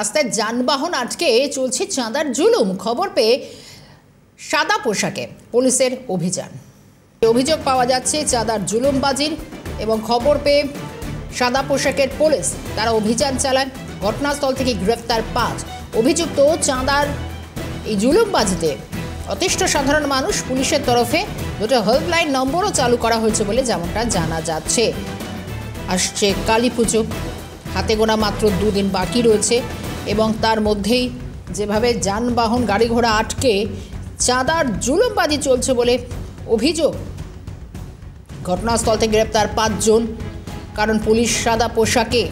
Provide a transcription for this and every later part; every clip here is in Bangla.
রাস্তায় যানবাহন আটকে চলছে চাঁদার জুলুম। খবর পেয়ে সাদা পোশাকে পুলিশের অভিযান। অভিযোগ পাওয়া যাচ্ছে চাঁদার জুলুমবাজির এবং খবর পেয়ে সাদা পোশাকের পুলিশ তারা অভিযান চালায়। ঘটনাস্থল থেকে গ্রেফতার 5 অভিযুক্ত। চাঁদার এই জুলুমবাজিতে অতিষ্ঠ সাধারণ মানুষ। পুলিশের তরফে দুটো হেল্পলাইন নম্বরও চালু করা হয়েছে বলে যেমনটা জানা যাচ্ছে। আসছে কালী পুজো, হাতে গোনা মাত্র 2 দিন বাকি রয়েছে এবং তার মধ্যেই যেভাবে যানবাহন গাড়ি ঘোড়া আটকে চাঁদার জুলুমবাজি চলছে বলে অভিযোগ। ঘটনাস্থল থেকে গ্রেপ্তার 5 জন, কারণ পুলিশ সাদা পোশাকে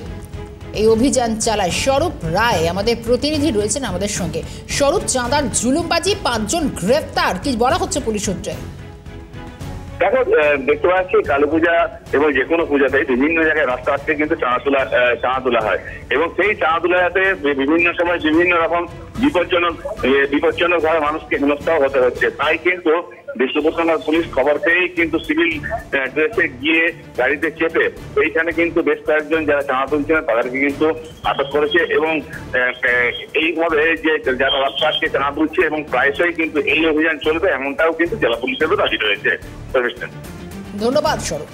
এই অভিযান চালায়। স্বরূপ রায় আমাদের প্রতিনিধি রয়েছেন আমাদের সঙ্গে। স্বরূপ, চাঁদার জুলুমবাজি 5 জন গ্রেপ্তার, কি বলা হচ্ছে পুলিশ সূত্রে? দেখো, দেখতে পাচ্ছি কালী পূজা এবং যে কোনো পূজাতে বিভিন্ন জায়গায় রাস্তা আটকে কিন্তু চাঁদা তোলা হয় এবং সেই চাঁদা তোলাতে বিভিন্ন সময় বিভিন্ন রকম বিপজ্জনক ভাবে মানুষকে হেনস্থাও হতে হচ্ছে। তাই কিন্তু বিষ্ণুপুর থানার পুলিশ খবর পেয়েই কিন্তু সিভিল ড্রেসে গিয়ে গাড়িতে চেপে এইখানে কিন্তু বেশ কয়েকজন যারা চাঁদা তুলছিলেন তাদেরকে কিন্তু আটক করেছে এবং এইভাবে যে যারা রাস্তা আটকে চাঁদা তুলছে এবং প্রায়শই কিন্তু এই অভিযান চলবে এমনটাও কিন্তু জেলা পুলিশেরও দাবি রয়েছে। ধন্যবাদ স্বরূপ।